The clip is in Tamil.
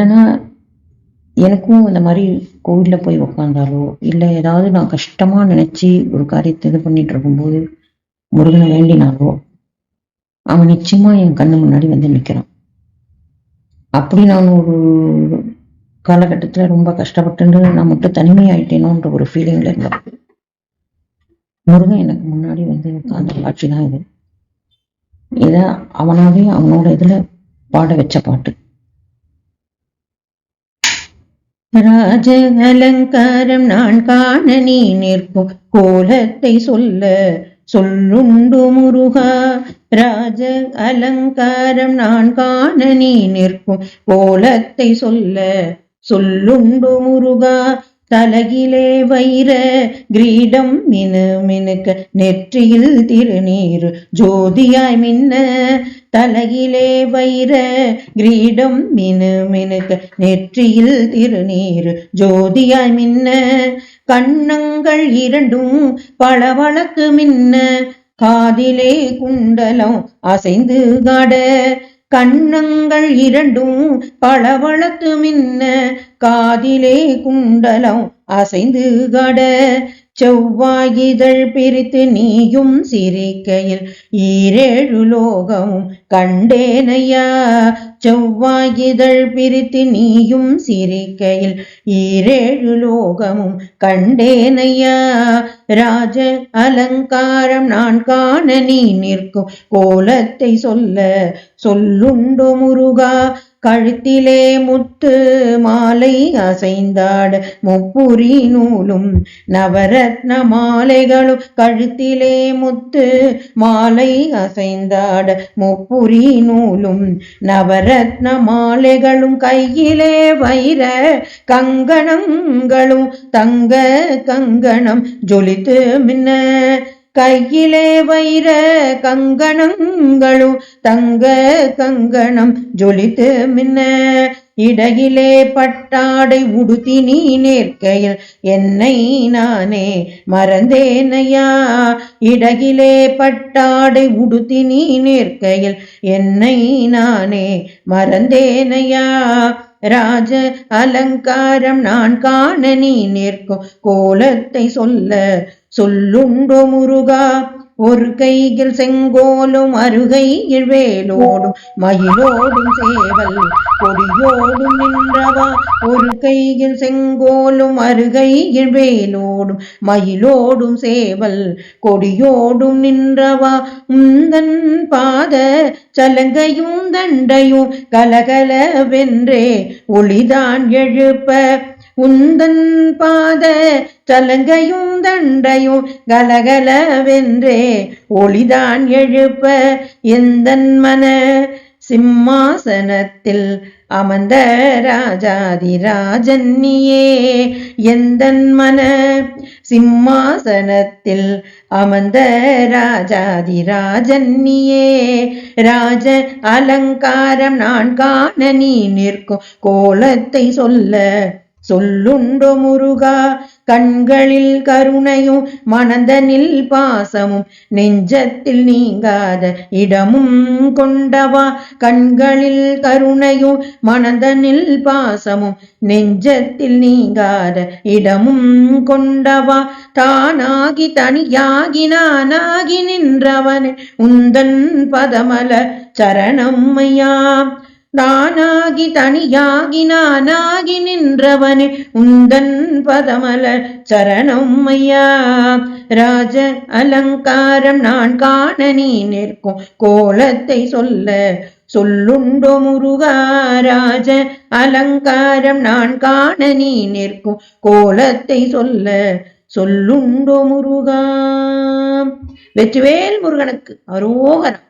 ஆனா எனக்கும் இந்த மாதிரி கோவில்ல போய் உக்காந்தாலோ இல்லை ஏதாவது நான் கஷ்டமா நினைச்சு ஒரு காரியத்தை இது பண்ணிட்டு இருக்கும்போது முருகனை வேண்டினாலோ அவன் நிச்சயமா என் கண்ணு முன்னாடி வந்து நிக்கிறான். அப்படி நான் ஒரு காலகட்டத்துல ரொம்ப கஷ்டப்பட்டு நான் மட்டும் தனிமையாயிட்டேனோன்ற ஒரு ஃபீலிங்ல இருந்தேன். முருகன் எனக்கு முன்னாடி வந்து உட்கார்ந்த காட்சி தான் இது. இத அவனாவே அவனோட இதுல பாட வச்ச பாட்டு. ராஜ அலங்காரம் நான் காண நீ நிற்கும் கோலத்தை சொல்ல சொல்லுண்டு முருகா. ராஜ அலங்காரம் நான் காண நீ நிற்கும் கோலத்தை சொல்ல சொல்லுண்டு முருகா. தலகிலே வைர கிரீடம் மினு மினுக்க நெற்றியில் திருநீர் ஜோதியாய் மின்ன. தலகிலே வைர கிரீடம் மினு மினுக்க நெற்றியில் திருநீர் ஜோதியாய் மின்ன. கண்ணங்கள் இரண்டும் பளபளக்கு மின்ன. காதிலே குண்டலம் அசைந்து காட. கண்ணங்கள் இரண்டும் பளபளத்து மின்ன. காதிலே குண்டலம் அசைந்து காட. செவ்வாயிதழ் பிரித்து நீயும் சிரிக்கையில் ஈரேழு லோகமும் கண்டேனையா. செவ்வாயிதழ் பிரித்து நீயும் சிரிக்கையில் ஈரேழு லோகமும் கண்டேனையா. ராஜ அலங்காரம் நான் காண நீ நிற்கும் கோலத்தை சொல்ல சொல்லுண்டோ முருகா. கழுத்திலே முத்து மாலை அசைந்தாட முப்புரி நூலும் நவரத்ன மாலைகளும். கழுத்திலே முத்து மாலை அசைந்தாட முப்புரி நூலும் நவரத்ன மாலைகளும். கையிலே வைர கங்கணங்களும் தங்க கங்கணம் ஜொலித்து மின்ன. கையிலே வைர கங்கணங்களும் தங்க கங்கணம் ஜொலித்து மின்ன. இடையிலே பட்டாடை உடுத்தி நீ நிற்கையில் என்னை நானே மறந்தேனையா. இடையிலே பட்டாடை உடுத்தி நீ நிற்கையில் என்னை நானே மறந்தேனையா. ராஜ அலங்காரம் நான் காண நீ நிற்கும் கோலத்தை சொல்ல சொல்லுண்டோ முருகா. ஒரு கையில் செங்கோலும் அருகையில் வேலோடும் மயிலோடும் சேவல் கொடியோடும் நின்றவா. ஒரு கையில் செங்கோலும் அருகையில் வேலோடும் மயிலோடும் சேவல் கொடியோடும் நின்றவா. உந்தன் பாத சலங்கையும் தண்டையும் கலகலவென்றே ஒளிதான் எழுப்ப. உந்தன் பாத சலங்கையும் தண்டையும் கலகலவென்றே ஒளிதான் எழுப்ப. எந்தன் மன சிம்மாசனத்தில் அமர்ந்த ராஜாதி ராஜன்னியே. எந்தன் மன சிம்மாசனத்தில் அமர்ந்த ராஜாதி ராஜன்னியே. ராஜ அலங்காரம் நான் காண நீ நிற்கும் கோலத்தை சொல்ல சொல்லுண்டோ முருகா. கண்களில் கருணையும் மனதனில் பாசமும் நெஞ்சத்தில் நீங்காத இடமும் கொண்டவா. கண்களில் கருணையும் மனதனில் பாசமும் நெஞ்சத்தில் நீங்காத இடமும் கொண்டவா. தானாகி தனியாகி நானாகி நின்றவனே உந்தன் பதமல சரணம்மையா. தானாகி தனியாகி நானாகி நின்றவனே உந்தன் பதமலர் சரணம்மையா. ராஜ அலங்காரம் நான் காண நீ நிற்கும் கோலத்தை சொல்ல சொல்லுண்டோ முருகா. ராஜ அலங்காரம் நான் காண நீ நிற்கும் கோலத்தை சொல்ல சொல்லுண்டோ முருகா. வெற்றிவேல் முருகனுக்கு அரோகரம்.